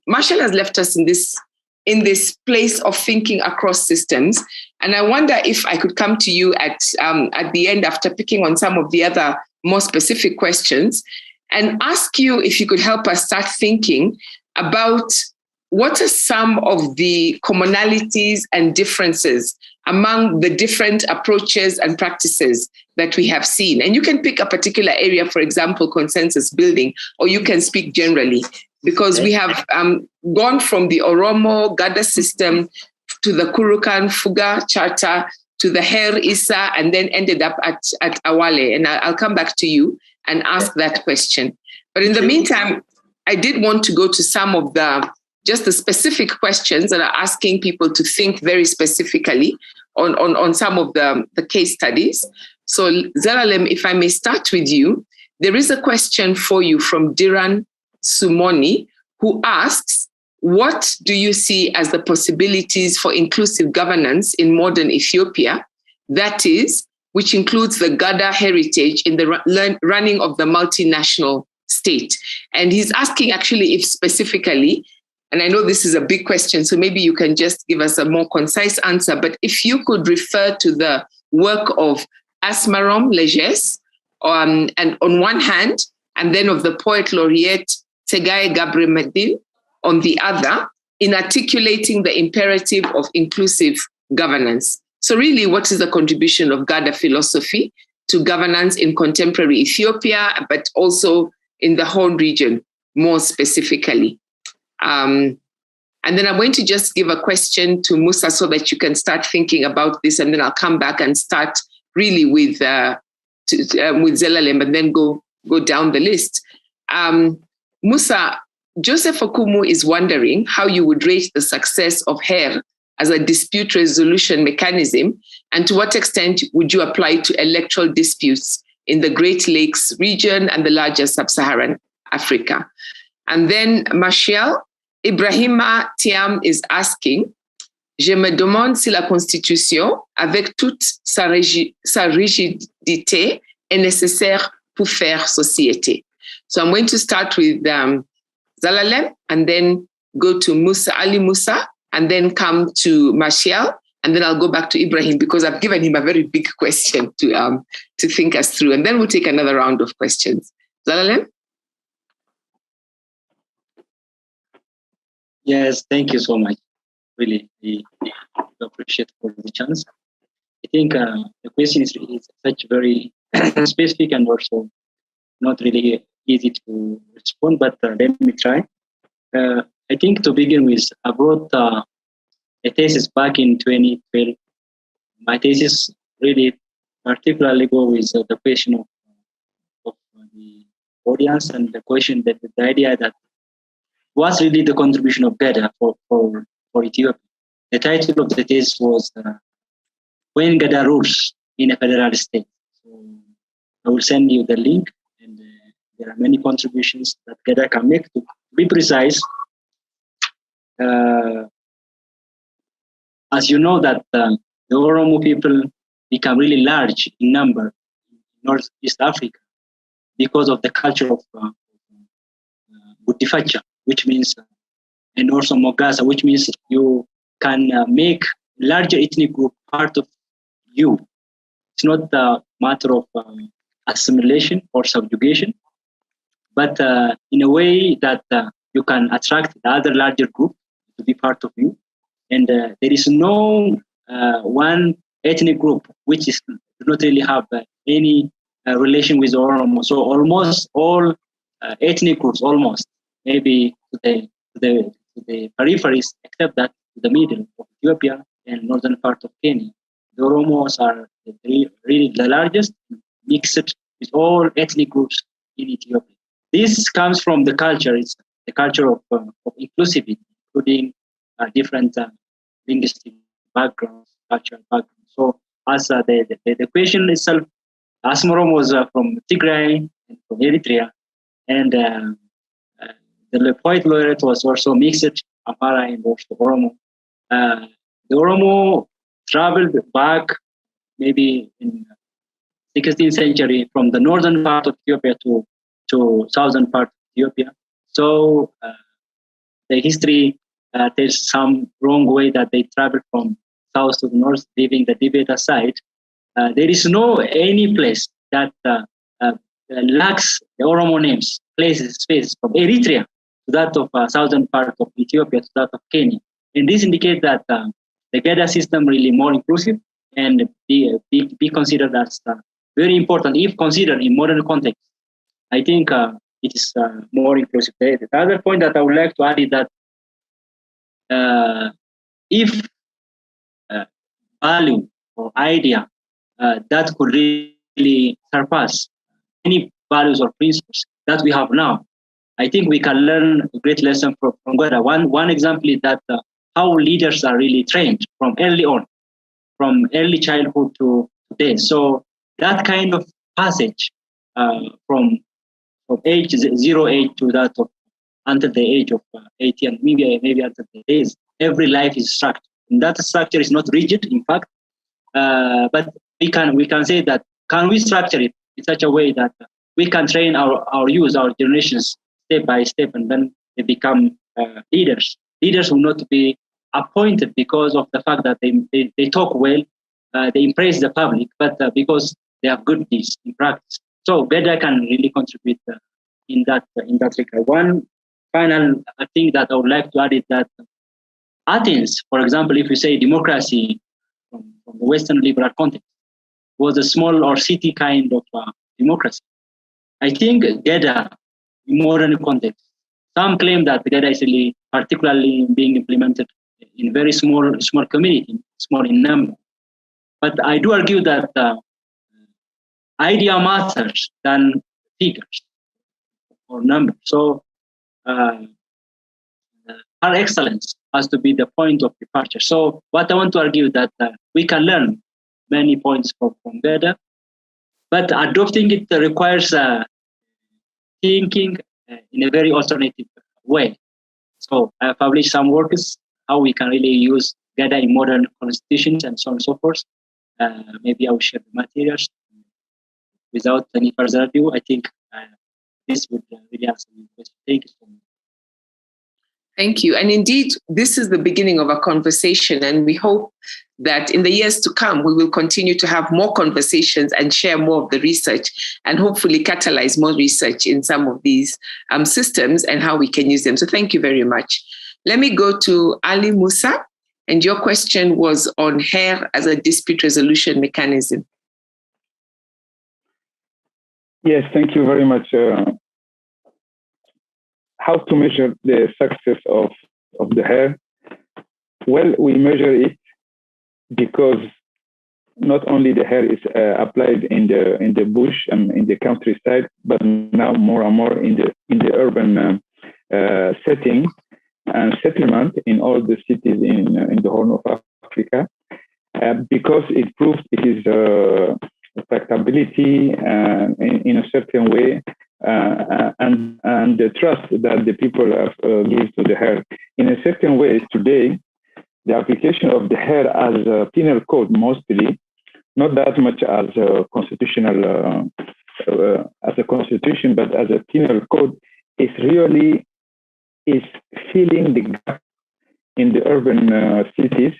Marshall has left us in this place of thinking across systems. And I wonder if I could come to you at the end, after picking on some of the other more specific questions, and ask you if you could help us start thinking about what are some of the commonalities and differences among the different approaches and practices that we have seen. And you can pick a particular area, for example, consensus building, or you can speak generally, because we have gone from the Oromo Gada system to the Kurukan Fuga Charter to the Her Isa, and then ended up at Awale. And I'll come back to you and ask that question. But in the meantime, I did want to go to some of just the specific questions that are asking people to think very specifically on some of the case studies. So Zelalem, if I may start with you, there is a question for you from Diran Sumoni, who asks, what do you see as the possibilities for inclusive governance in modern Ethiopia? That is, which includes the Gada heritage in the running of the multinational state. And he's asking actually if specifically, and I know this is a big question, so maybe you can just give us a more concise answer, but if you could refer to the work of Asmarom Leges, and on one hand, and then of the poet laureate Tsegaye Gabremedin on the other, in articulating the imperative of inclusive governance. So really, what is the contribution of Gada philosophy to governance in contemporary Ethiopia, but also in the whole region more specifically? And then I'm going to just give a question to Musa so that you can start thinking about this, and then I'll come back and start really with Zelalem, and then go down the list. Musa, Joseph Okumu is wondering how you would rate the success of HER as a dispute resolution mechanism, and to what extent would you apply to electoral disputes in the Great Lakes region and the larger sub-Saharan Africa? And then Martial, Ibrahima Thiam is asking, je me demande si la Constitution, avec toute sa rigidité, est nécessaire pour faire société. So I'm going to start with Zelalem, and then go to Ali Musa, and then come to Martial, and then I'll go back to Ibrahim, because I've given him a very big question to think us through, and then we'll take another round of questions. Zelalem? Yes, thank you so much. Really, we appreciate for the chance. I think the question is such very specific and also not really easy to respond, but let me try. I think to begin with, I wrote a thesis back in 2012. My thesis really particularly go with the question of the audience, and the question that the idea that what's really the contribution of Gada for Ethiopia. The title of the thesis was When Gada Rules in a Federal State. So I will send you the link, and there are many contributions that Gada can make. To be precise, as you know that the Oromo people become really large in number in Northeast Africa because of the culture of Budifacha, which means, and also Mogasa, which means you can make larger ethnic group part of you. It's not a matter of assimilation or subjugation, but in a way that you can attract the other larger group to be part of you. And there is no one ethnic group which does not really have any relation with Oromo. So almost all ethnic groups, almost, maybe to the peripheries, except that to the middle of Ethiopia and northern part of Kenya. The Oromos are really the largest, mixed with all ethnic groups in Ethiopia. This comes from the culture. It's the culture of inclusivity, including different linguistic backgrounds, cultural backgrounds. So as the question itself, Asmarom was from Tigray and from Eritrea, and the poet laureate was also mixed Amhara and also Oromo. The Oromo traveled back maybe in 16th century from the northern part of Ethiopia to southern part of Ethiopia. So the history there's some wrong way that they travel from south to north, leaving the debate aside. There is no any place that lacks the Oromo names, places, spaces from Eritrea to that of southern part of Ethiopia to that of Kenya. And this indicates that the Geda system really more inclusive and be considered as very important if considered in modern context. I think it is more inclusive. The other point that I would like to add is that if value or idea that could really surpass any values or principles that we have now, I think we can learn a great lesson from Geda. One example is that how leaders are really trained from early on, from early childhood to today. So that kind of passage from age 0 age to that of until the age of 80 and maybe until the days, every life is structured. And that structure is not rigid, in fact, but we can say that can we structure it in such a way that we can train our youth, our generations step by step, and then they become leaders. Leaders will not be appointed because of the fact that they talk well, they impress the public, but because they have good deeds in practice. So Geda can really contribute in that regard. One final thing that I would like to add is that Athens, for example, if you say democracy from the Western liberal context, was a small or city kind of democracy. I think Geda, in modern context, some claim that Geda is really particularly being implemented in very small community, small in number. But I do argue that idea matters than figures or numbers. So our excellence has to be the point of departure. So what I want to argue is that we can learn many points from Geda, but adopting it requires thinking in a very alternative way. So I have published some works, how we can really use Geda in modern constitutions and so on and so forth. Maybe I will share the materials. Without any further ado, I think this would really answer your question. Thank you so much. Thank you. And indeed, this is the beginning of a conversation, and we hope that in the years to come, we will continue to have more conversations and share more of the research and hopefully catalyze more research in some of these systems and how we can use them. So thank you very much. Let me go to Ali Musa, and your question was on hair as a dispute resolution mechanism. Yes, thank you very much. How to measure the success of the hair? Well, we measure it because not only the hair is applied in the bush and in the countryside, but now more and more in the urban setting and settlement in all the cities in the Horn of Africa, because it proves it is tractability in a certain way, and the trust that the people have give to the hair. In a certain way, today, the application of the hair as a penal code mostly, not that much as a constitutional, as a constitution, but as a penal code, is filling the gap in the urban cities,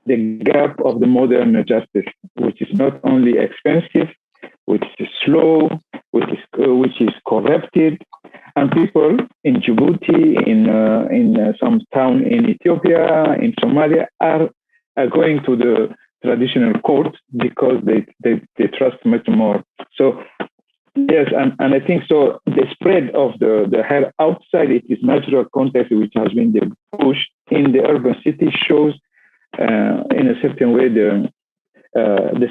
the gap of the modern justice, which is not only expensive, which is slow, which is corrupted, and people in Djibouti, in some town in Ethiopia, in Somalia, are going to the traditional court because they trust much more. So yes, and I think so. The spread of the hair outside its natural context, which has been the bush, in the urban city, shows in a certain way the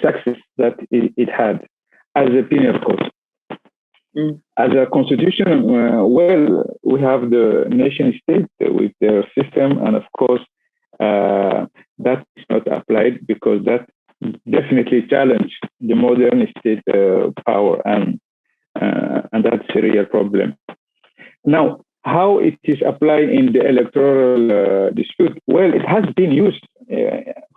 success that it had as a penal code. As a constitution, well, we have the nation state with their system, and of course, that is not applied because that definitely challenge the modern state power, and that's a real problem. Now, how it is applied in the electoral dispute? Well, it has been used,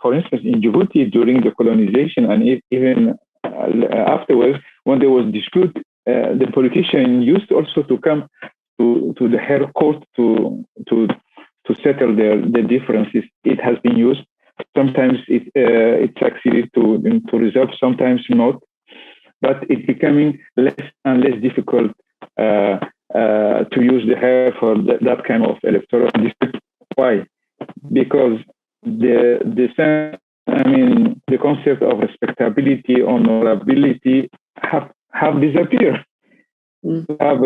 for instance, in Djibouti during the colonization, and even afterwards, when there was dispute, the politician used also to come to the hair court to settle the differences. It has been used. Sometimes it succeeded to resolve, sometimes not. But it's becoming less and less difficult to use the hair for that kind of electoral dispute. Why? Because the concept of respectability, honorability have disappeared. Mm-hmm. Have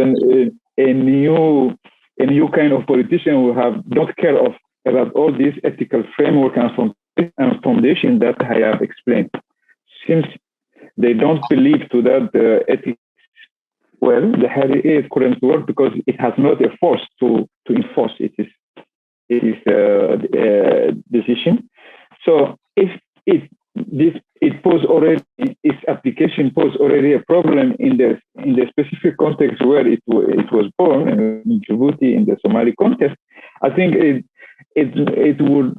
a new kind of politician who don't care about all this ethical framework and foundation that I have explained. Since they don't believe to that ethics, well, the hair couldn't work because it has not a force to enforce it is a decision. So if its application posed already a problem in the specific context where it was born, in Djibouti, in the Somali context, I think it would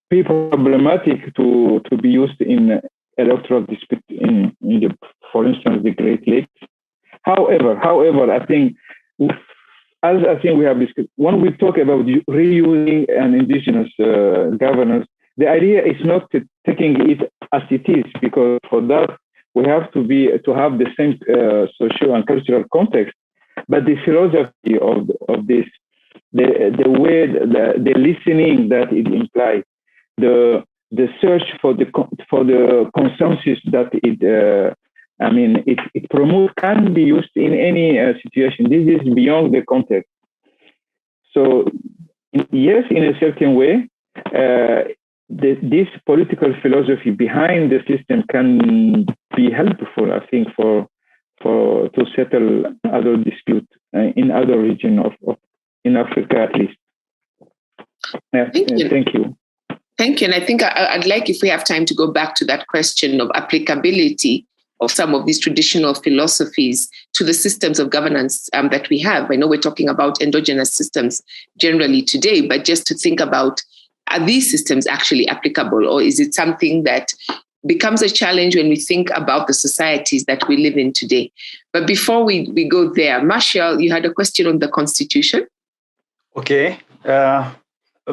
be problematic to be used in electoral dispute in for instance, the Great Lakes. However, I think, as I think we have discussed, when we talk about reusing an indigenous governance, the idea is not taking it as it is, because for that we have to have the same social and cultural context, but the philosophy of this, the way, the listening that it implies, the search for the consensus that it promotes can be used in any situation. This is beyond the context. So yes, in a certain way, this political philosophy behind the system can be helpful, I think, to settle other disputes in other regions in Africa, at least. Thank you. Thank you. And I think I'd like, if we have time, to go back to that question of applicability of some of these traditional philosophies to the systems of governance that we have. I know we're talking about endogenous systems generally today, but just to think about, are these systems actually applicable, or is it something that becomes a challenge when we think about the societies that we live in today? But before we go there, Marshall, you had a question on the Constitution? OK.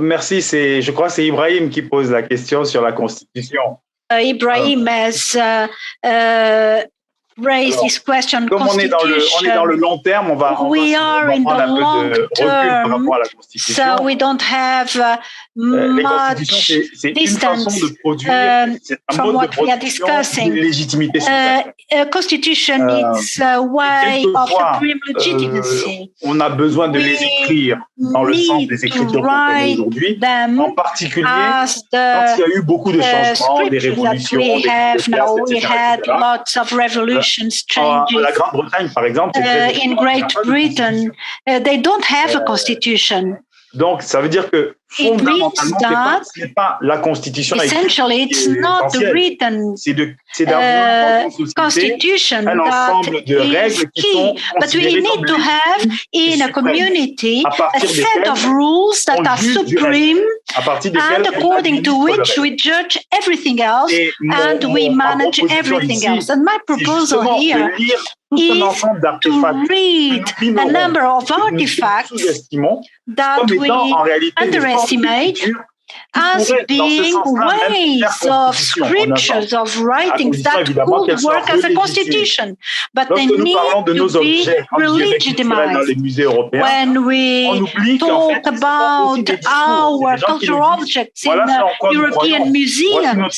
Merci. Je crois que c'est Ibrahim qui pose la question sur la Constitution. Ibrahim has raise this question. Comme on est dans le long terme, on va prendre un peu de recul par rapport à la Constitution. So we don't have much distance from what we are discussing. A constitution needs a way of supreme legitimacy. On a besoin de les écrire dans le sens des écritures qu'on connaît aujourd'hui, en particulier quand il y a eu beaucoup de changements, des révolutions, we had lots of revolutions, changes. La Grande-Bretagne, par exemple, in Great Britain, they don't have a constitution. Donc, ça veut dire que fondamentalement, ce n'est pas la Constitution. Essentially, it's not the written constitution un ensemble de règles qui sont but we need to have in a community a set of rules that are supreme and according to which we judge everything else and we manage everything else. And my proposal here is to read a number of artifacts that we underestimate as being ways of scriptures, of writings that could work as a constitution, but they need to be legitimized. When we talk about our cultural objects in the European Museum,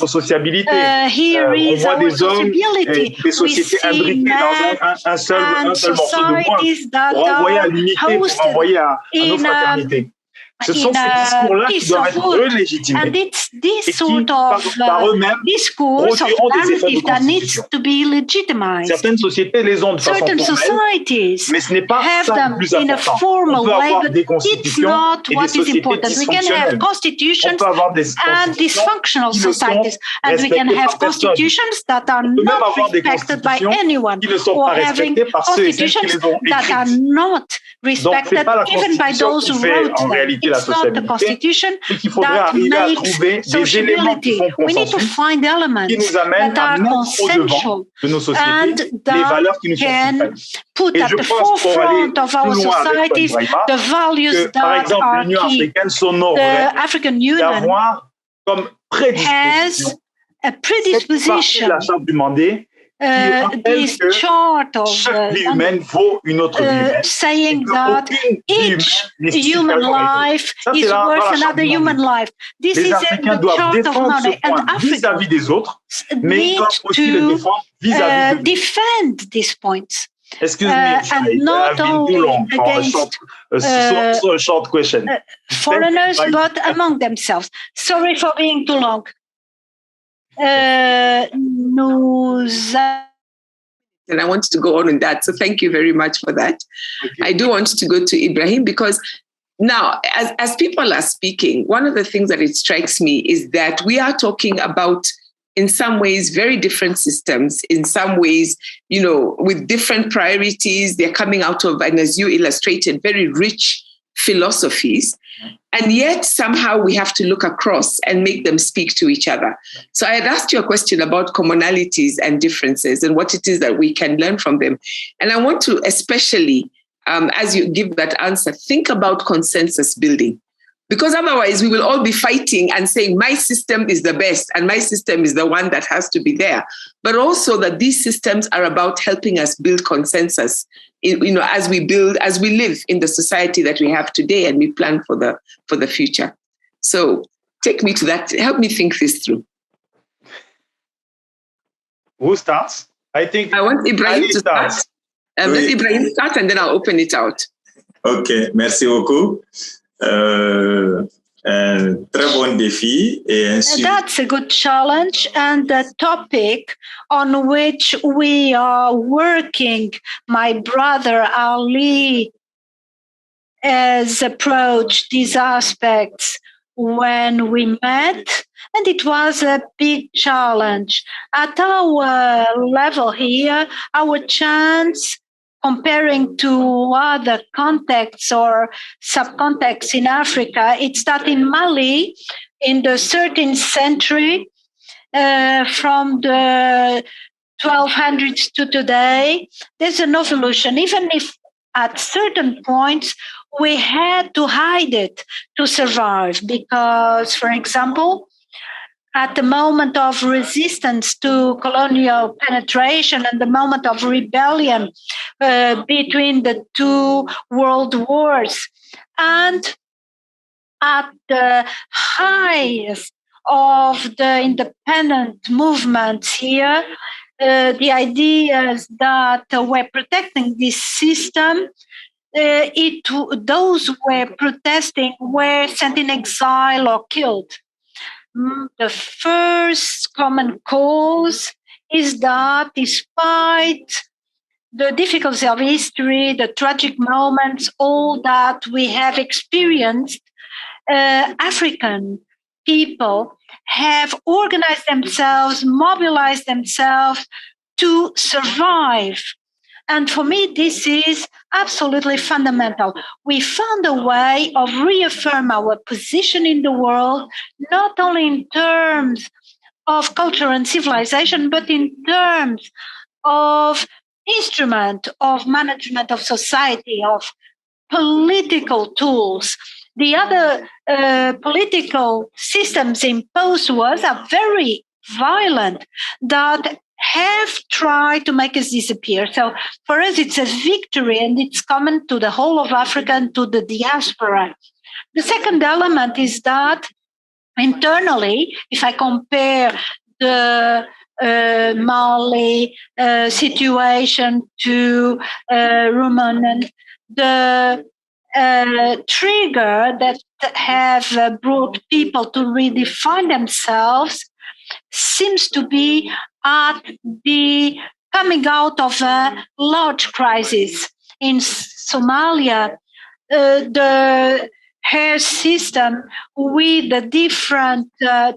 here is our sociability. We see men and societies that are hosted in Ce sont ces discours-là qui doivent être relégitimés et qui, par eux-mêmes, produiront des effets de constitution. Certaines sociétés les ont de façon formelle, mais ce n'est pas ça le plus important. On peut avoir des constitutions et des sociétés dysfonctionnelles. On peut avoir des constitutions qui ne sont respectées par personne. On peut même avoir des constitutions qui ne sont pas respectées par ceux et celles qui les ont écrites. respected even by those who wrote them. It's not the Constitution that makes sociability. We need to find elements that are consensual and that can put at the forefront of our societies the values that are key. The African Union has a predisposition. This chart of saying that each human life is worth another human life. This is the chart of Money, and Africans need to defend these points. And not only against short question. Foreigners, but among themselves. Sorry for being too long. And I wanted to go on that. So thank you very much for that. Okay. I do want to go to Ibrahim because now, as people are speaking, one of the things that it strikes me is that we are talking about, in some ways, very different systems, in some ways, with different priorities. They're coming out of, and as you illustrated, very rich philosophies. And yet somehow we have to look across and make them speak to each other. So I had asked you a question about commonalities and differences and what it is that we can learn from them. And I want to especially, as you give that answer, think about consensus building. Because otherwise we will all be fighting and saying my system is the best and my system is the one that has to be there. But also that these systems are about helping us build consensus, as we live in the society that we have today and we plan for the future. So take me to that. Help me think this through. Who starts? I want Ibrahim to start. Let Ibrahim start and then I'll open it out. Okay, merci beaucoup. Très bon défi. That's a good challenge, and the topic on which we are working, my brother Ali has approached these aspects when we met, and it was a big challenge. At our level here, our chance, comparing to other contexts or subcontexts in Africa, it's that in Mali, in the 13th century, from the 1200s to today, there's an evolution. Even if at certain points we had to hide it to survive, because, for example, at the moment of resistance to colonial penetration and the moment of rebellion between the two world wars, and at the highest of the independent movements here, the ideas that were protecting this system, those who were protesting were sent in exile or killed. The first common cause is that despite the difficulties of history, the tragic moments, all that we have experienced, African people have organized themselves, mobilized themselves to survive. And for me, this is absolutely fundamental. We found a way of reaffirm our position in the world, not only in terms of culture and civilization, but in terms of instrument of management of society, of political tools. The other political systems imposed to us are very violent, that have tried to make us disappear. So for us, it's a victory, and it's common to the whole of Africa and to the diaspora. The second element is that internally, if I compare the Mali situation to Romanian, the trigger that have brought people to redefine themselves seems to be at the coming out of a large crisis. In Somalia, the hair system with the different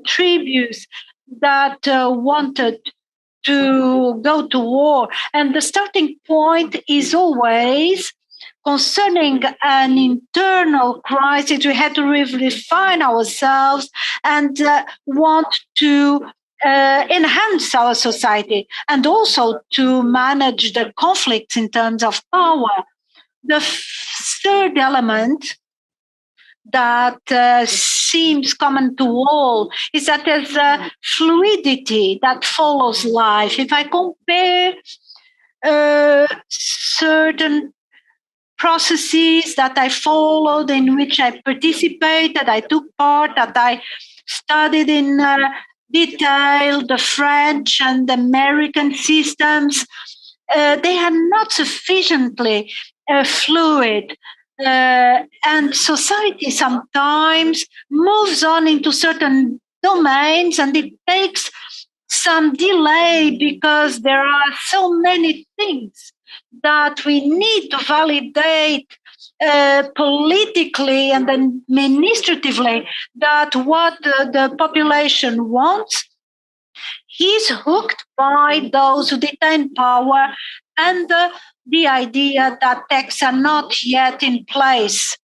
tribes that wanted to go to war. And the starting point is always concerning an internal crisis, we had to refine ourselves and want to enhance our society and also to manage the conflicts in terms of power. The third element that seems common to all is that there's a fluidity that follows life. If I compare certain processes that I followed, in which I participated, I took part, that I studied in detail the French and the American systems, they are not sufficiently fluid. And society sometimes moves on into certain domains, and it takes some delay because there are so many things that we need to validate politically and then administratively, that what the population wants is hooked by those who detain power, and the idea that texts are not yet in place.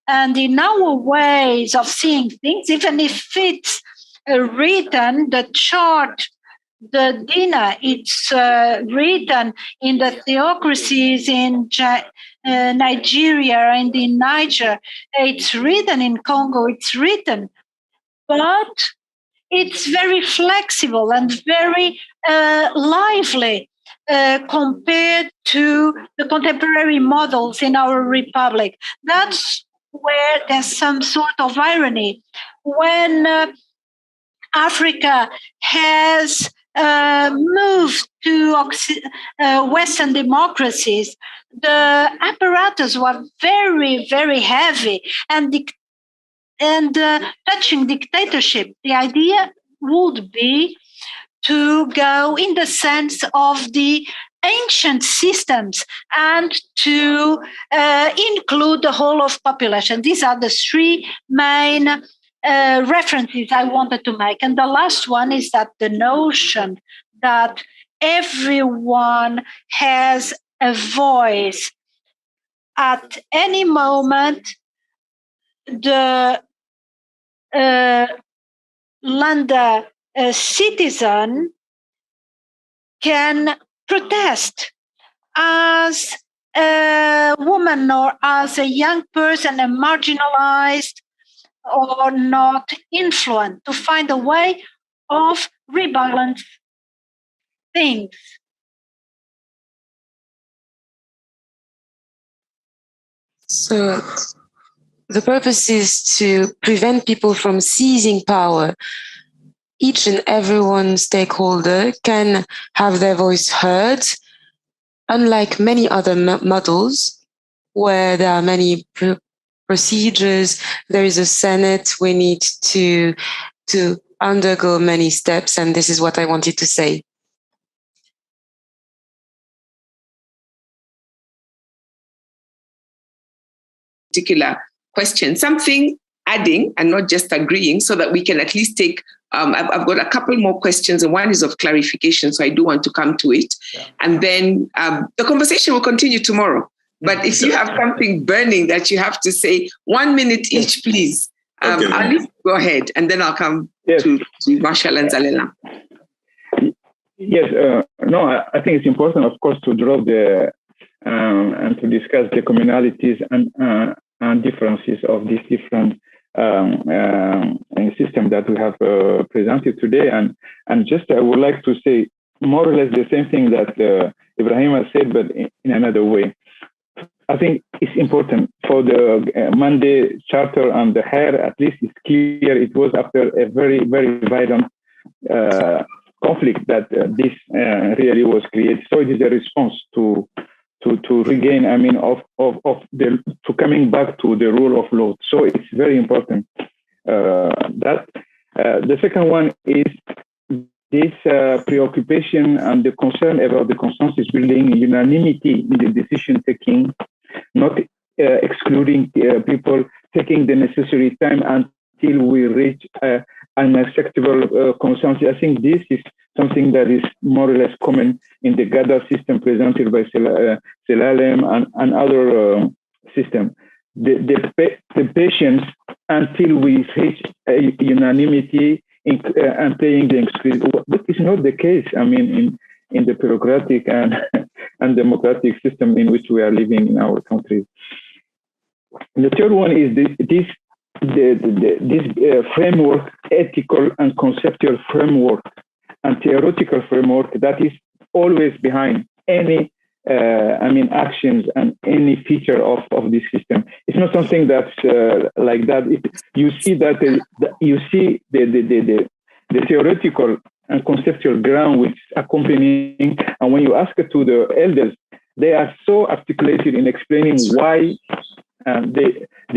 And in our ways of seeing things, even if it's written, the chart, the dinner, it's written in the theocracies in Nigeria and in Niger, it's written in Congo, it's written, but it's very flexible and very lively compared to the contemporary models in our republic. That's where there's some sort of irony. When Africa has moved to Western democracies, the apparatus were very, very heavy and touching dictatorship. The idea would be to go in the sense of the ancient systems and to include the whole of population. These are the three main references I wanted to make. And the last one is that the notion that everyone has a voice. At any moment, the Landa citizen can protest as a woman or as a young person, a marginalized or not influenced, to find a way of rebalance things. So the purpose is to prevent people from seizing power. Each and every one stakeholder can have their voice heard, unlike many other models where there are many procedures. There is a Senate. We need to undergo many steps, and this is what I wanted to say. Particular question, something adding and not just agreeing, so that we can at least take, I've got a couple more questions, and one is of clarification, so I do want to come to it. Yeah. And then the conversation will continue tomorrow. But if you have something burning that you have to say, 1 minute each, please. Okay. Alice, go ahead, and then I'll come to Marshall and Zalela. Yes, no, I think it's important, of course, to draw the and to discuss the commonalities and differences of these different systems that we have presented today. And just I would like to say more or less the same thing that Ibrahim has said, but in another way. I think it's important for the Monday Charter and the hair, at least it's clear it was after a very, very violent conflict that this really was created. So it is a response to regain, I mean, to coming back to the rule of law. So it's very important that. The second one is this preoccupation and the concern about the consensus building, unanimity in the decision taking, not excluding people, taking the necessary time until we reach unacceptable consumption. I think this is something that is more or less common in the GADA system presented by Zelalem and other systems. The patience until we reach a unanimity and playing the excuse, but it's not the case. I mean, in the bureaucratic and democratic system in which we are living in our country. The third one is this framework, ethical and conceptual framework and theoretical framework that is always behind any actions and any feature of this system. It's not something that's like that. You see that you see the theoretical and conceptual ground which is accompanying, and when you ask it to the elders, they are so articulated in explaining why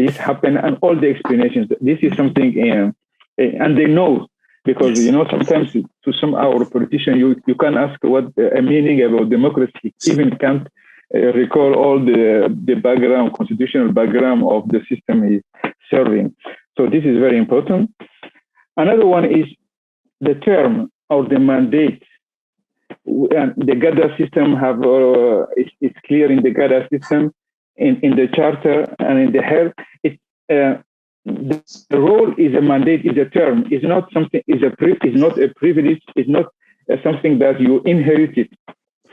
this happened and all the explanations. This is something, and they know, because sometimes to some our politicians you can ask what a meaning about democracy, even can't recall all the background, constitutional background of the system is serving. So this is very important. Another one is the term or the mandate. The GADA system it's clear in the GADA system, in the charter and in the health. The role is a mandate, is a term. It's not something. It's not a privilege. It's not something that you inherited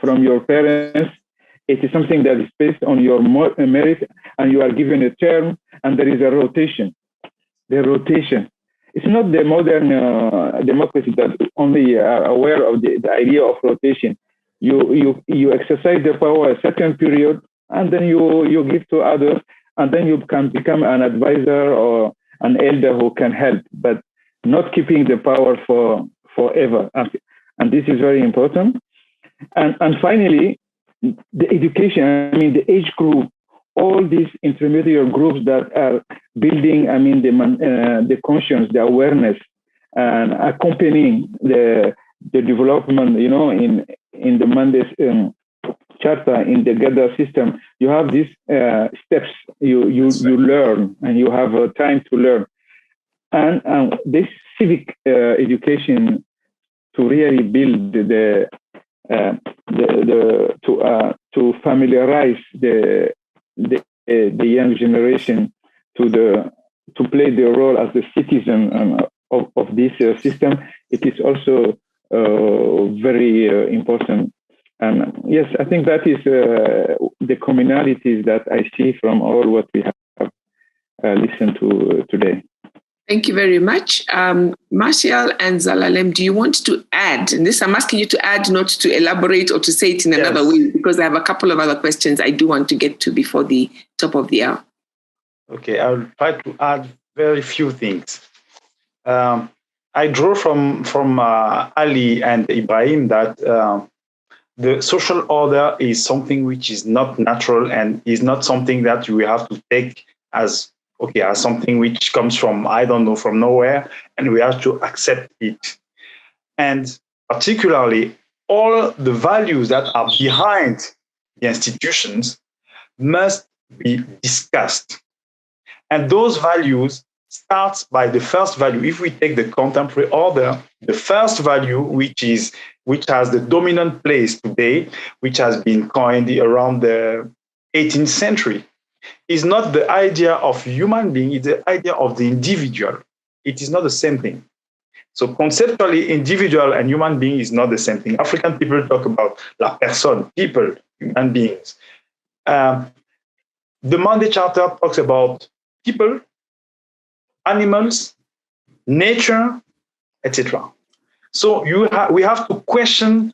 from your parents. It is something that is based on your merit, and you are given a term, and there is a rotation. The rotation. It's not the modern democracy that only are aware of the idea of rotation. You exercise the power a certain period, and then you give to others, and then you can become an advisor or an elder who can help, but not keeping the power forever. And this is very important. And finally, the education. The age group. All these intermediate groups that are building, the conscience, the awareness, and accompanying the development, in the Mondays charter, in the GADA system, you have these steps you learn, and you have time to learn, and this civic education to really build to familiarize the young generation to play their role as a citizen of this system. It is also very important. And yes, I think that is the commonalities that I see from all what we have listened to today. Thank you very much. Mshaï and Zelalem, do you want to add? And this I'm asking you to add, not to elaborate or to say it in another way, because I have a couple of other questions I do want to get to before the top of the hour. Okay, I'll try to add very few things. I draw from Ali and Ibrahim that the social order is something which is not natural and is not something that we have to take as something which comes from, from nowhere, and we have to accept it. And particularly, all the values that are behind the institutions must be discussed. And those values start by the first value. If we take the contemporary order, the first value, which has the dominant place today, which has been coined around the 18th century, is not the idea of human being, it's the idea of the individual. It is not the same thing. So conceptually, individual and human being is not the same thing. African people talk about la personne, people, human beings. The Monday Charter talks about people, animals, nature, etc. So we have to question,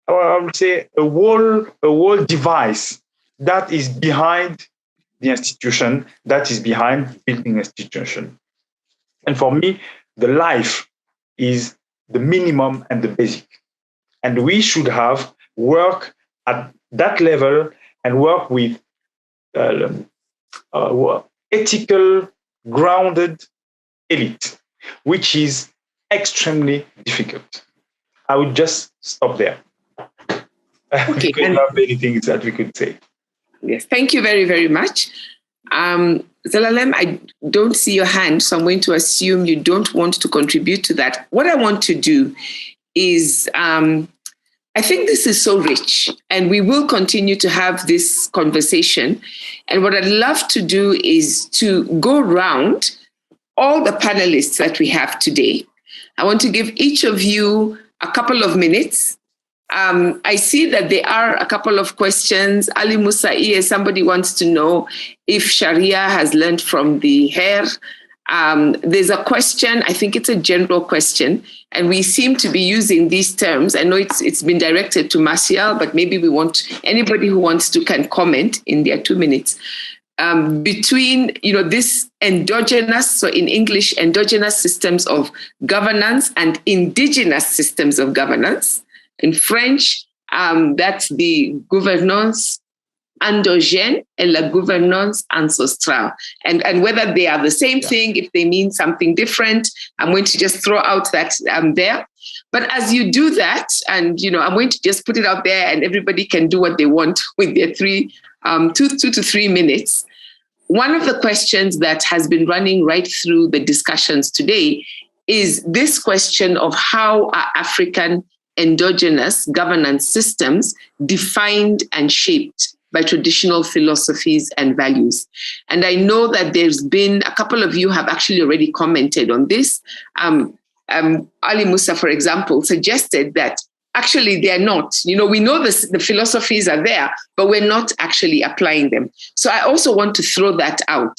or I would say, a whole device that is behind the institution, that is behind building institution. And for me, the life is the minimum and the basic. And we should have work at that level and work with ethical, grounded elite, which is extremely difficult. I would just stop there. Okay. We have many things that we could say. Yes, thank you very, very much. Zelalem, I don't see your hand, so I'm going to assume you don't want to contribute to that. What I want to do is, I think this is so rich, and we will continue to have this conversation. And what I'd love to do is to go around all the panelists that we have today. I want to give each of you a couple of minutes. I see that there are a couple of questions. Ali Mshaï, somebody wants to know if Sharia has learned from the hair. There's a question, I think it's a general question, and we seem to be using these terms. I know it's been directed to Martial, but maybe we want anybody who wants to can comment in their 2 minutes. Between, this endogenous, so in English, endogenous systems of governance and indigenous systems of governance. In French, that's the gouvernance endogène and la gouvernance ancestrale. And whether they are the same thing, if they mean something different, I'm going to just throw out that there. But as you do that, and I'm going to just put it out there, and everybody can do what they want with their 2 to 3 minutes. One of the questions that has been running right through the discussions today is this question of how are African endogenous governance systems defined and shaped by traditional philosophies and values. And I know that there's been a couple of you have actually already commented on this. Ali Musa, for example, suggested that actually they're not. We know the philosophies are there, but we're not actually applying them. So I also want to throw that out.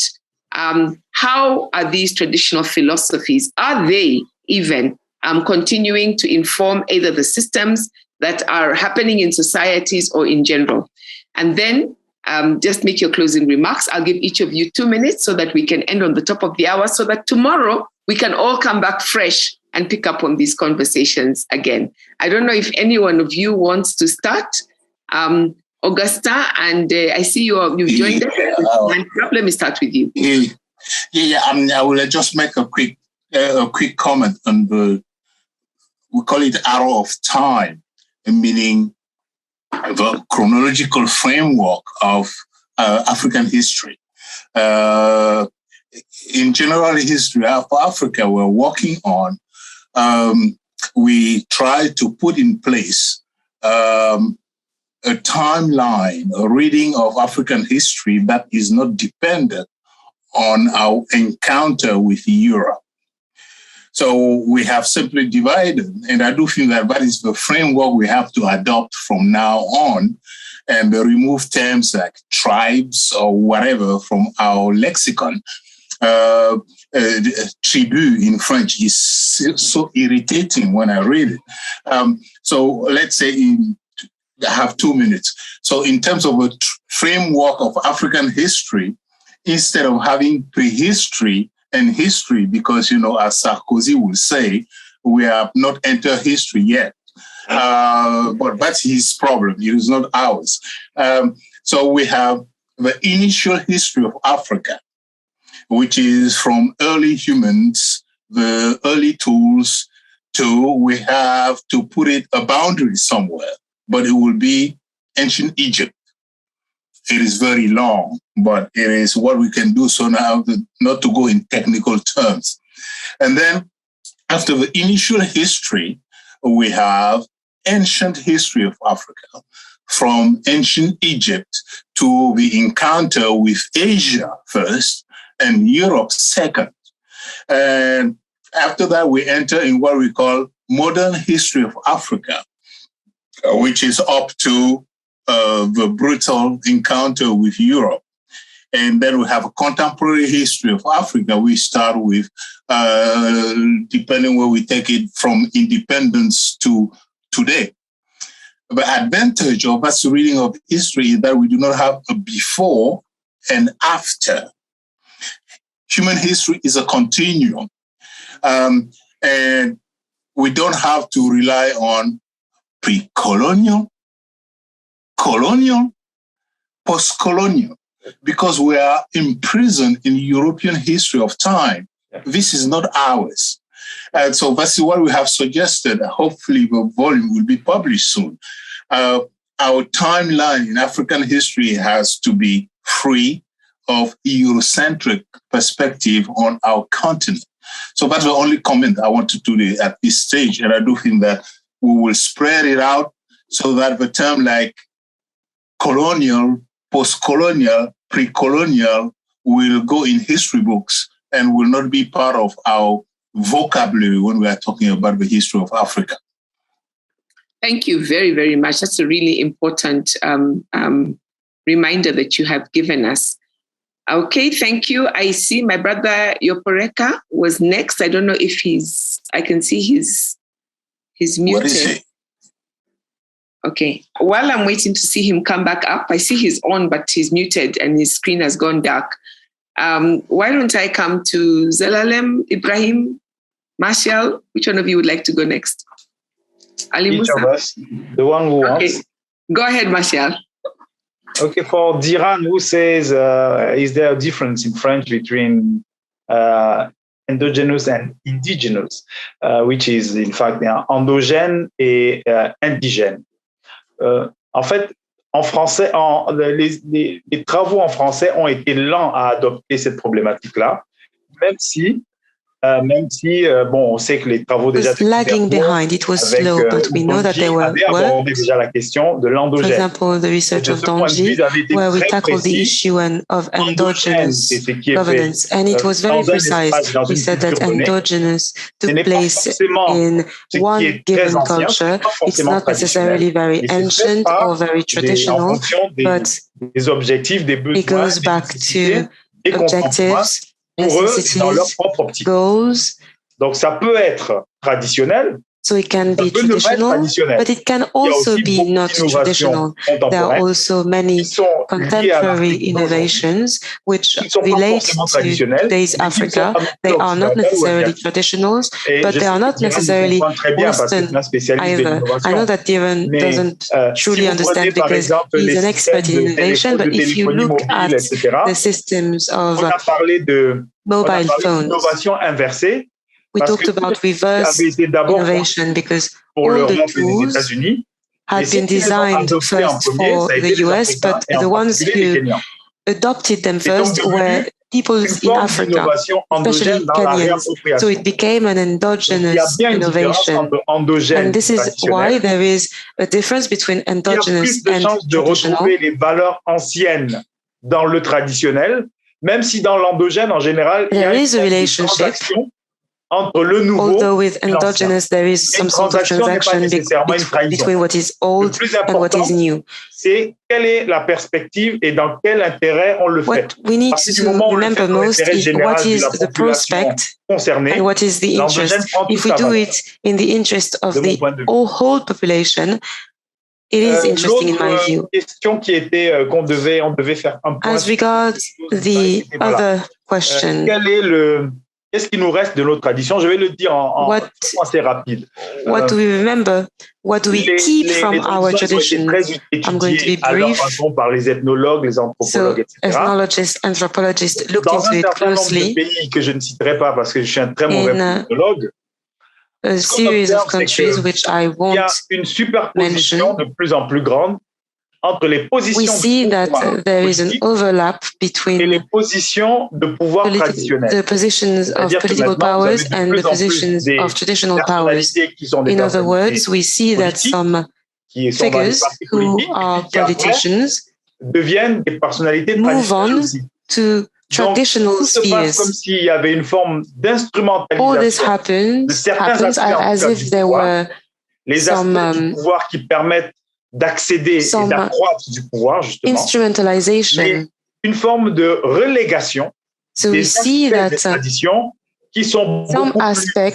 How are these traditional philosophies, are they even continuing to inform either the systems that are happening in societies or in general? And then just make your closing remarks. I'll give each of you 2 minutes so that we can end on the top of the hour, so that tomorrow we can all come back fresh and pick up on these conversations again. I don't know if any one of you wants to start. Augustin, and I see you've joined us. Let me start with you. I will just make a quick comment on we call it arrow of time, meaning the chronological framework of African history. In general history of Africa, we're working on, we try to put in place a timeline, a reading of African history that is not dependent on our encounter with Europe. So we have simply divided, and I do think that is the framework we have to adopt from now on, and remove terms like tribes or whatever from our lexicon. Tribu in French is so irritating when I read it. So let's say I have 2 minutes. So in terms of a framework of African history, instead of having prehistory and history, because, as Sarkozy will say, we have not entered history yet. But that's his problem. It is not ours. So we have the initial history of Africa, which is from early humans, the early tools, to we have to put it a boundary somewhere, but it will be ancient Egypt. It is very long, but it is what we can do so now, not to go in technical terms. And then after the initial history, we have ancient history of Africa, from ancient Egypt to the encounter with Asia first and Europe second. And after that, we enter in what we call modern history of Africa, which is up to the brutal encounter with Europe. And then we have a contemporary history of Africa. We start with, depending where we take it, from independence to today. The advantage of us reading of history is that we do not have a before and after. Human history is a continuum. And we don't have to rely on pre-colonial, colonial, post-colonial, because we are imprisoned in European history of time. This is not ours. And so that's what we have suggested. Hopefully the volume will be published soon. Our timeline in African history has to be free of Eurocentric perspective on our continent. So that's the only comment I want to do at this stage. And I do think that we will spread it out so that the term like colonial, post-colonial, pre-colonial will go in history books and will not be part of our vocabulary when we are talking about the history of Africa. Thank you very, very much. That's a really important reminder that you have given us. Okay, thank you. I see my brother Yoporeka was next. I don't know if I can see he's muted. What is he? Okay. While I'm waiting to see him come back up, I see he's on, but he's muted and his screen has gone dark. Why don't I come to Zelalem, Ibrahim, Marshall? Which one of you would like to go next? Ali Each Musa? of us, the one who wants. Go ahead, Marshall. Okay, for Diran, who says, is there a difference in French between endogenous and indigenous, which is in fact endogène et indigène. En fait, en français, les travaux en français ont été lents à adopter cette problématique-là, même si bon, on sait que les travaux déjà lagging behind, it was slow, but we know that they were worked. Déjà la question de l'endogène. For example, the research of Donji, where we tackled the issue of endogenous governance, and it was very precise. We said that endogenous took place in one given culture. It's not necessarily very ancient or very traditional, but it goes back to objectives, necessities, goals. Donc ça peut être traditionnel. So it can be traditional, but it can also be not traditional. There are also many contemporary innovations which relate to today's Africa. They are not necessarily traditionals, but they are not necessarily Western either. I know that Diran doesn't truly understand because he's an expert in innovation, but if you look at the systems of mobile phones, we talked about reverse innovation because all the tools had been designed first for the US, but the ones who adopted them first were people in Africa, especially Kenyans. So it became an endogenous innovation. And this is why there is a difference between endogenous and traditional. Dans le traditionnel, même si dans l'endogène en général, there is a relationship. Although with endogenous, there is some sort of transaction between what is old and what is new. Quelle est la perspective et dans quel intérêt on le fait? What we need to remember most is what is the prospect and what is the interest. If we do it in the interest of the whole population, it is interesting in my view. As regards the other question, qu'est-ce qui nous reste de notre tradition? Je vais le dire en assez rapide. What do we remember? What do we keep from our traditions? I'm going to be brief. Par les ethnologues, les anthropologues, etc. Ethnologists, anthropologists looked into it closely. Dans un pays que je ne citerai pas parce que je suis un très mauvais ethnologue. A series of countries which I won't mention. De plus en plus grande entre les positions we see that there is an overlap between les positions de pouvoir the positions of political powers and the positions of traditional powers. In other words, we see that some figures who are politicians move on to traditional spheres. All this happens as if there were some d'accéder et d'accroître du pouvoir, justement. Instrumentalization. Mais une forme de relégation des traditions qui sont beaucoup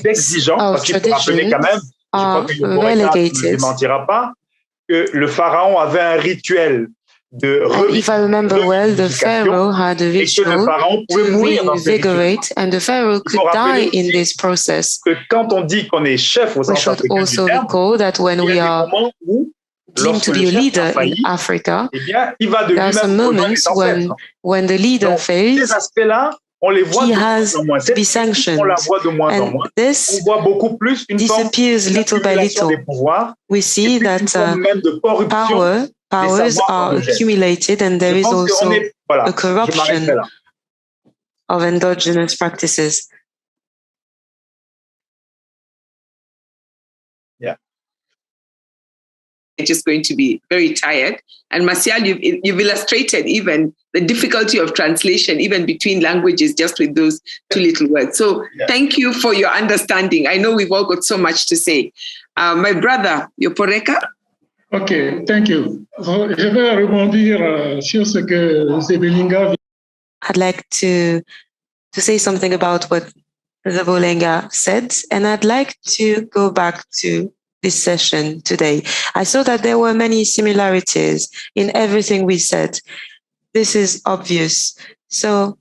plus exigeantes, parce qu'il faut rappeler quand même, je crois que ne démentira pas, que le pharaon avait un rituel de if I remember well, the pharaoh had a ritual to reinvigorate, and the pharaoh could die in this process. Quand on dit qu'on est chef au sens we should also recall that when we are deemed to be a leader in Africa, there are some moments when the leader fails, he has to be sanctioned. And this disappears little by little. We see that powers are accumulated and there is also a corruption of endogenous practices. Yeah. It's just going to be very tired. And Martial, you've illustrated even the difficulty of translation, even between languages, just with those two little words. So thank you for your understanding. I know we've all got so much to say. My brother, Yoporeka. OK, thank you. Je vais rebondir sur ce que Zebelinga. I'd like to say something about what Zebelinga said, and I'd like to go back to this session today. I saw that there were many similarities in everything we said. This is obvious. So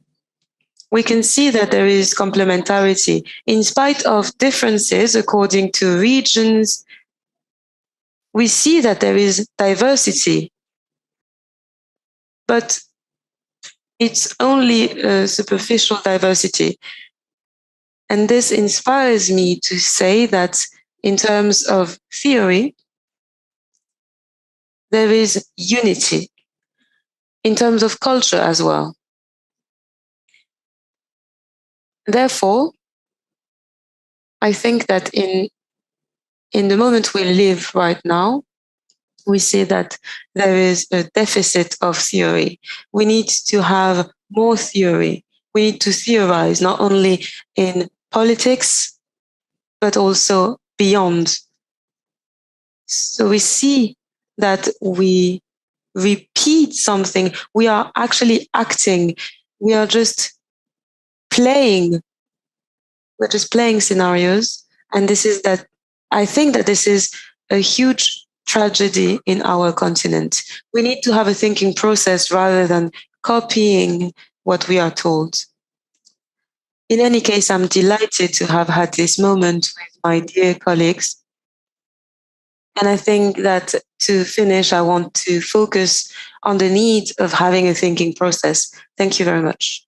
we can see that there is complementarity in spite of differences according to regions. We see that there is diversity, but it's only a superficial diversity. And this inspires me to say that in terms of theory, there is unity in terms of culture as well. Therefore, I think that in the moment we live right now, we see that there is a deficit of theory. We need to have more theory. We need to theorize not only in politics, but also beyond. So we see that we repeat something. We are actually acting. We are just playing. We're just playing scenarios. And this is that, I think that this is a huge tragedy in our continent. We need to have a thinking process rather than copying what we are told. In any case, I'm delighted to have had this moment with my dear colleagues. And I think that to finish, I want to focus on the need of having a thinking process. Thank you very much.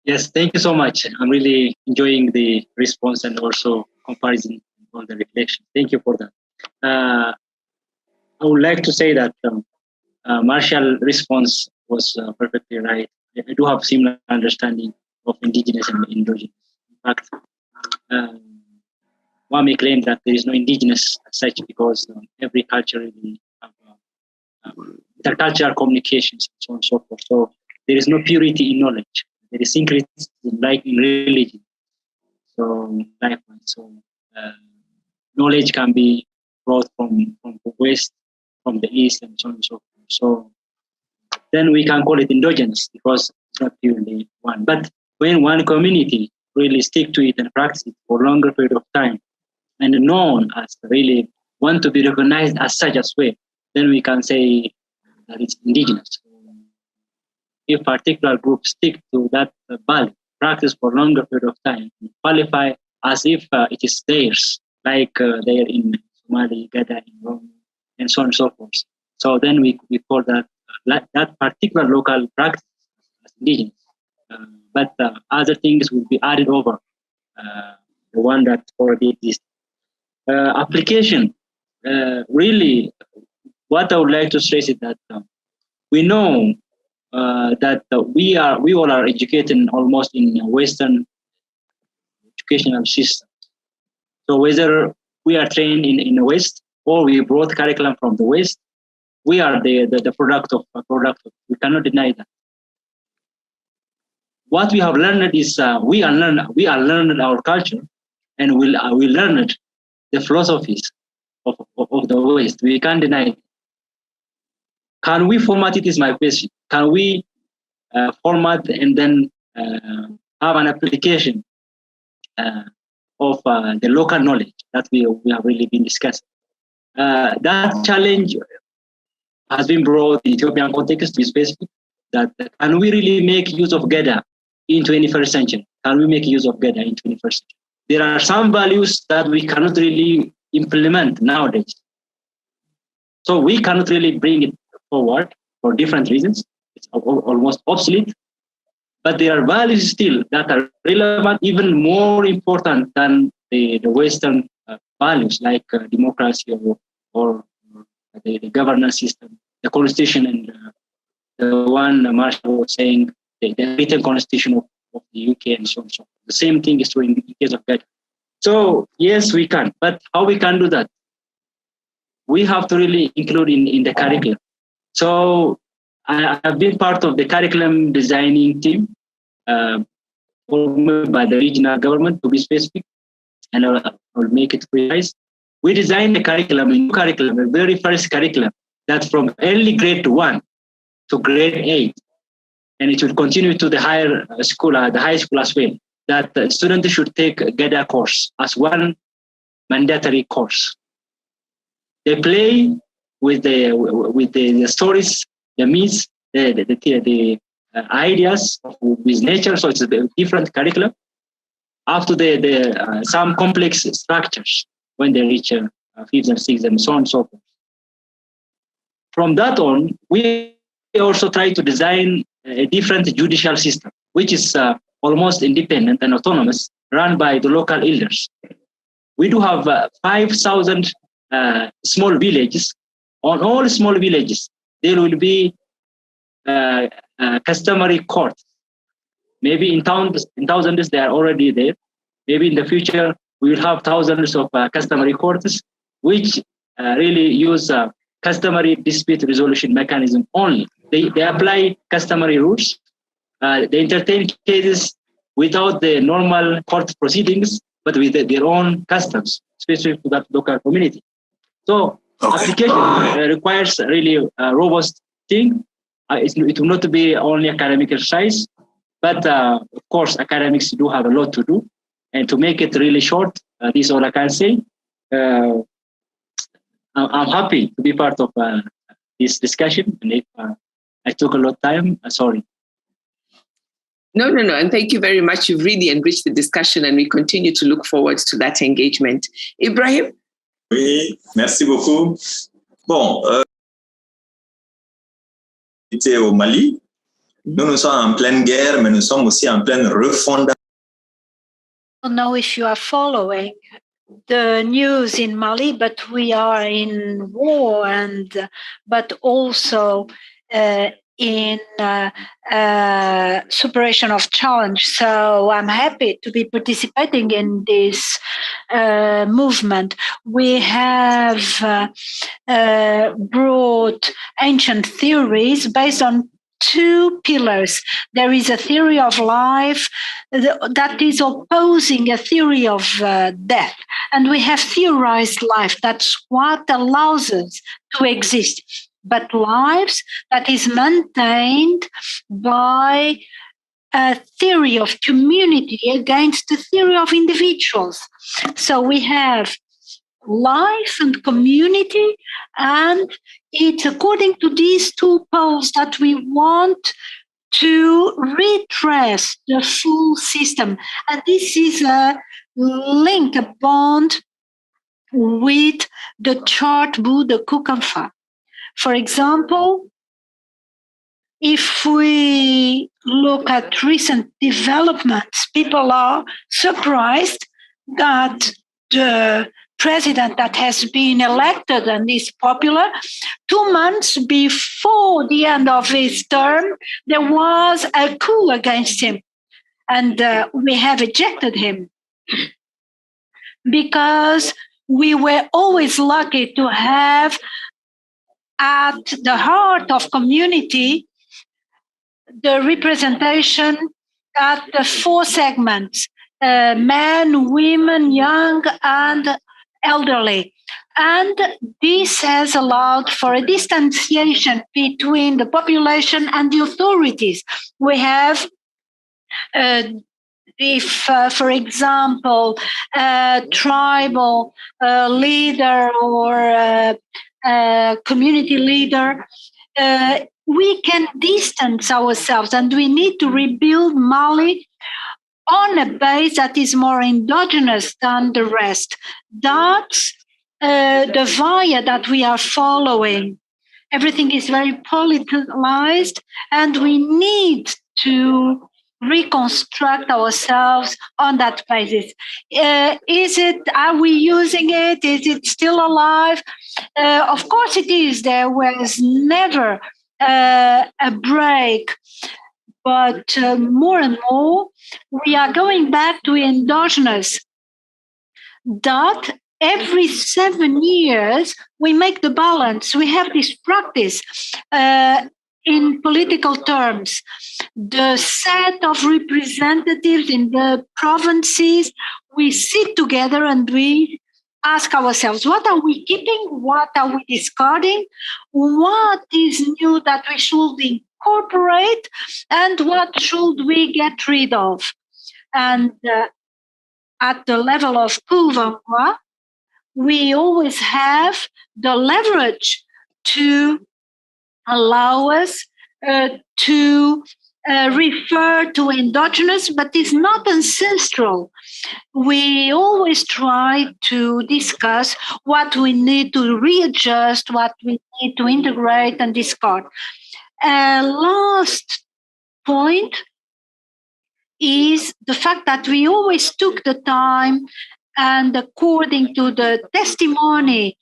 Yes, thank you so much. I'm really enjoying the response and also comparison on the reflection. Thank you for that. I would like to say that Martial's response was perfectly right. I do have similar understanding of indigenous and endogenous. In fact, one may claim that there is no indigenous as such because every culture really have intercultural communications and so on and so forth. So there is no purity in knowledge. There is syncretism like in religion. So likewise, knowledge can be brought from the West, from the East, and so on and so forth. So then we can call it endogenous because it's not purely one. But when one community really stick to it and practice it for a longer period of time and known as really want to be recognized as such as well, then we can say that it's indigenous. If particular groups stick to that value, practice for a longer period of time, qualify as if it is theirs, like they are in Somali, Gada, in Rome, and so on and so forth. So then we call that that particular local practice as indigenous. But other things will be added over the one that already exists. Application, really, what I would like to stress is that we know that we all are educated almost in a Western educational system. So whether we are trained in the West or we brought curriculum from the West, we are the product of. We cannot deny that. What we have learned is we are learned our culture, and we learned the philosophies of the West. We can't deny it. Can we format it is my question. Can we format and then have an application of the local knowledge that we have really been discussing? That challenge has been brought in Ethiopian context to be specific. That can we really make use of Geda in 21st century? Can we make use of Geda in 21st century? There are some values that we cannot really implement nowadays. So we cannot really bring it forward for different reasons. It's almost obsolete. But there are values still that are relevant, even more important than the Western values like democracy or the governance system, the constitution, and the one Marshall was saying, the written constitution of the UK and so on. So the same thing is true in the case of guidance. So yes, we can, but how we can do that? We have to really include in the curriculum. So I have been part of the curriculum designing team formed by the regional government, to be specific, and I'll make it precise. We designed a curriculum, the very first curriculum, that from early grade 1 to grade 8, and it will continue to the higher school, the high school as well, that students should take a GHfP course as one mandatory course. They play with the stories, the myths, the ideas with nature. So it's a different curriculum. Up to some complex structures when they reach 5th and 6th and so on and so forth. From that on, we also try to design a different judicial system, which is almost independent and autonomous, run by the local elders. We do have 5,000 small villages. On all small villages, there will be customary courts. Maybe in thousands they are already there. Maybe in the future we will have thousands of customary courts, which really use customary dispute resolution mechanism only. They apply customary rules. They entertain cases without the normal court proceedings, but with their own customs, specific to that local community. So application requires really a robust thing. It will not be only academic exercise, but of course, academics do have a lot to do. And to make it really short, this is all I can say. I'm happy to be part of this discussion. And if I took a lot of time, sorry. No. And thank you very much. You've really enriched the discussion and we continue to look forward to that engagement. Ibrahim? Oui, merci beaucoup. Bon, au Mali, nous sommes en pleine guerre, mais nous sommes aussi en pleine refondation. I don't know if you are following the news in Mali, but we are in war but also in superation of challenge. So I'm happy to be participating in this movement. We have brought ancient theories based on two pillars. There is a theory of life that is opposing a theory of death. And we have theorized life. That's what allows us to exist. But lives that is maintained by a theory of community against the theory of individuals. So we have life and community, and it's according to these two poles that we want to redress the full system. And this is a link, a bond with the chart book, the Co-Convened. For example, if we look at recent developments, people are surprised that the president that has been elected and is popular, 2 months before the end of his term, there was a coup against him. And we have ejected him because we were always lucky to have at the heart of community the representation at the 4 segments, men, women, young, and elderly. And this has allowed for a distanciation between the population and the authorities. We have, for example, a tribal leader or a community leader, we can distance ourselves, and we need to rebuild Mali on a base that is more endogenous than the rest. That's the via that we are following. Everything is very politicized, and we need to reconstruct ourselves on that basis. Are we using it? Is it still alive? Of course it is. There was never a break, but more and more we are going back to endogenous. That every 7 years we make the balance. We have this practice in political terms. The set of representatives in the provinces, we sit together and we ask ourselves, what are we keeping? What are we discarding? What is new that we should incorporate? And what should we get rid of? And at the level of Co-Convened, we always have the leverage to allow us to refer to endogenous, but it's not ancestral. We always try to discuss what we need to readjust, what we need to integrate and discard. Last point is the fact that we always took the time, and according to the testimony,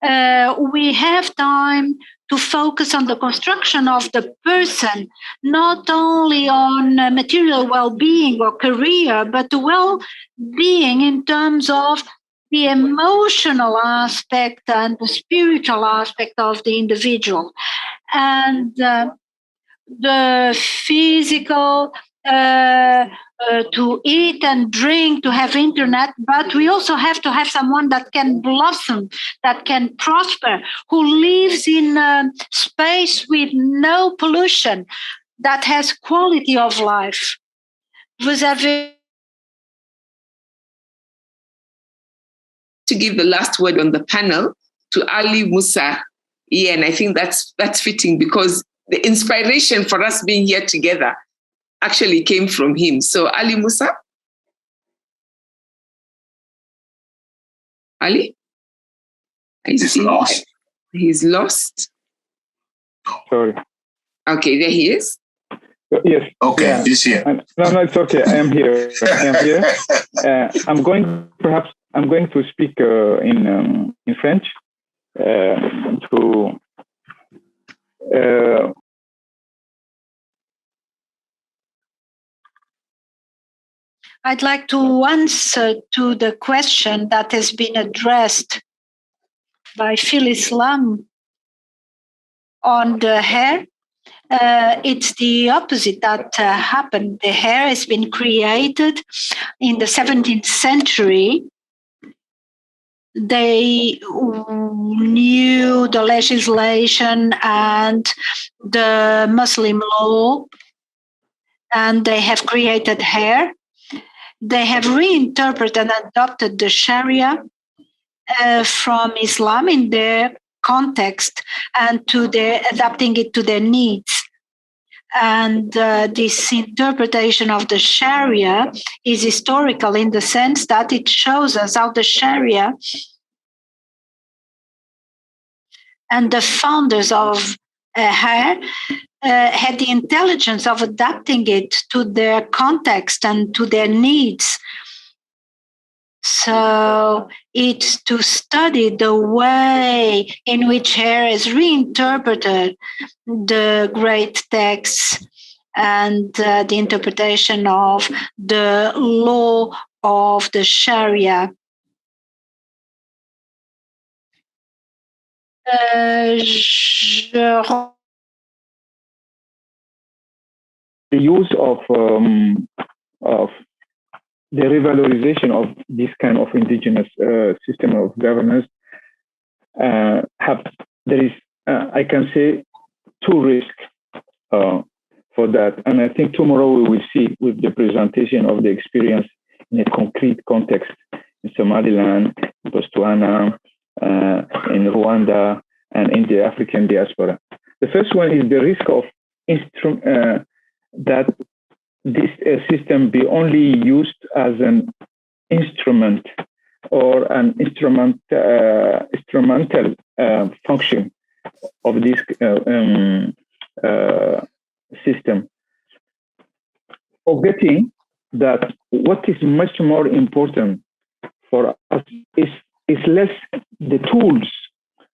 we have time to focus on the construction of the person, not only on material well-being or career, but well-being in terms of the emotional aspect and the spiritual aspect of the individual. And the physical, to eat and drink, to have internet, but we also have to have someone that can blossom, that can prosper, who lives in a space with no pollution, that has quality of life. Vous avez to give the last word on the panel to Ali, Musa, and I think that's fitting, because the inspiration for us being here together actually came from him. So Ali, Musa? Ali? He's lost. He's lost? Sorry. Okay, there he is. Yes. Okay, yeah. He's here. No, it's okay. I am here. I'm going to speak in French I'd like to answer to the question that has been addressed by Phyllis Lam on the hair. It's the opposite that happened. The hair has been created in the 17th century. They knew the legislation and the Muslim law, and they have created hair. They have reinterpreted and adopted the Sharia from Islam in their context and adapting it to their needs. And this interpretation of the Sharia is historical in the sense that it shows us how the Sharia and the founders of hair had the intelligence of adapting it to their context and to their needs. So it's to study the way in which hair has reinterpreted the great texts and the interpretation of the law of the Sharia. The use of the revalorization of this kind of indigenous system of governance there is, I can say, two risks for that. And I think tomorrow we will see with the presentation of the experience in a concrete context in Somaliland, in Botswana, in Rwanda, and in the African diaspora. The first one is the risk of that this system be only used as an instrument or an instrumental function of this system. forgetting that what is much more important for us is less the tools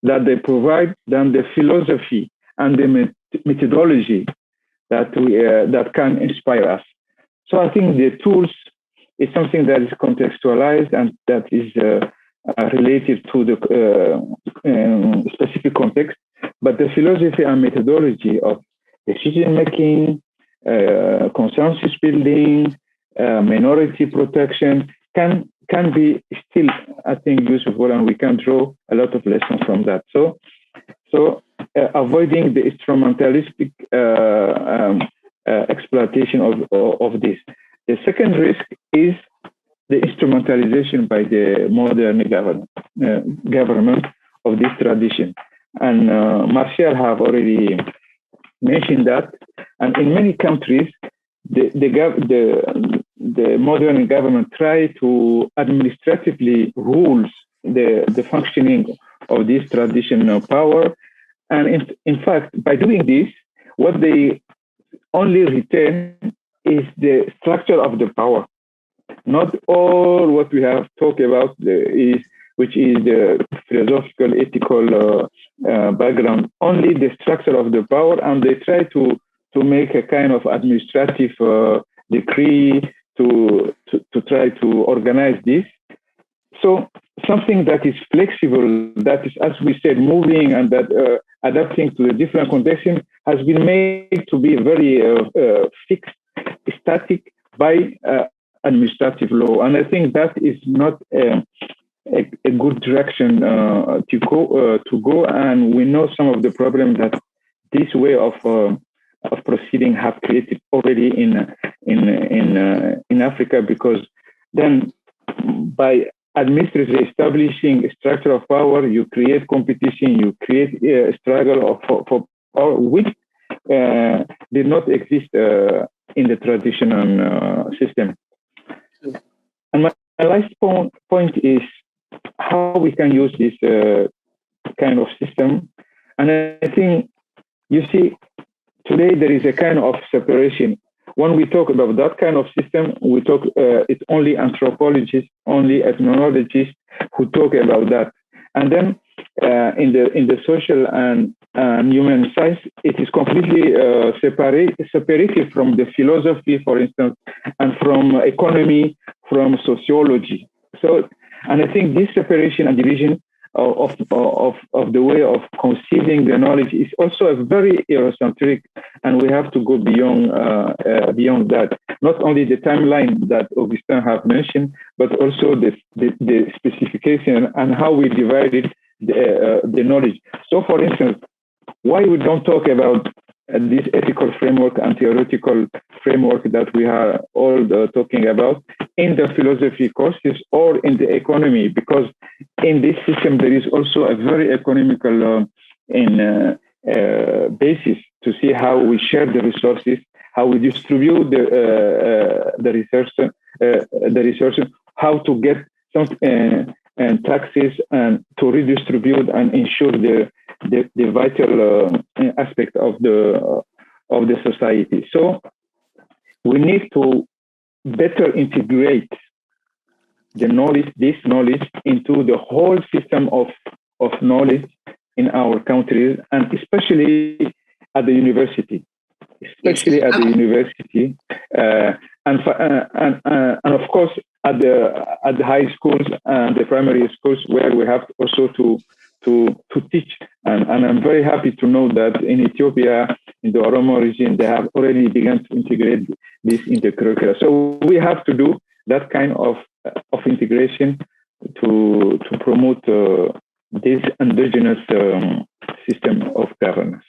that they provide than the philosophy and the methodology that can inspire us. So I think the tools is something that is contextualized and that is related to the specific context, but the philosophy and methodology of decision making, consensus building, minority protection can be still, I think, useful, and we can draw a lot of lessons from that. So avoiding the instrumentalistic exploitation of this. The second risk is the instrumentalization by the modern government of this tradition. And Martial have already mentioned that. And in many countries, the modern government try to administratively rule the functioning of this traditional power. And in fact, by doing this, what they only retain is the structure of the power. Not all what we have talked about which is the philosophical, ethical background, only the structure of the power, and they try to make a kind of administrative decree to try to organize this. So something that is flexible, that is, as we said, moving and that adapting to the different conditions has been made to be very fixed, static by administrative law. And I think that is not a good direction to go. And we know some of the problems that this way of proceeding have created already in Africa, because then by administratively establishing a structure of power, you create competition, you create a struggle for power, which did not exist in the traditional system. And my last point is how we can use this kind of system. And I think, you see, today there is a kind of separation. When we talk about that kind of system, we talk, it's only anthropologists, only ethnologists who talk about that. And then in the social and human science, it is completely separated from the philosophy, for instance, and from economy, from sociology. So, and I think this separation and division of the way of conceiving the knowledge is also a very Eurocentric, and we have to go beyond that. Not only the timeline that Augustin have mentioned, but also the specification and how we divided the knowledge. So, for instance, why we don't talk about this ethical framework and theoretical framework that we are all talking about in the philosophy courses or in the economy, because in this system there is also a very economical basis to see how we share the resources, how we distribute the resources, how to get some taxes and to redistribute and ensure the vital aspect of the society. So we need to better integrate this knowledge into the whole system of knowledge in our countries, and especially at the university. And of course at the high schools and the primary schools, where we have also to teach. And I'm very happy to know that in Ethiopia, in the Oromo region, they have already begun to integrate this in the curricula. So we have to do that kind of integration to promote this indigenous system of governance.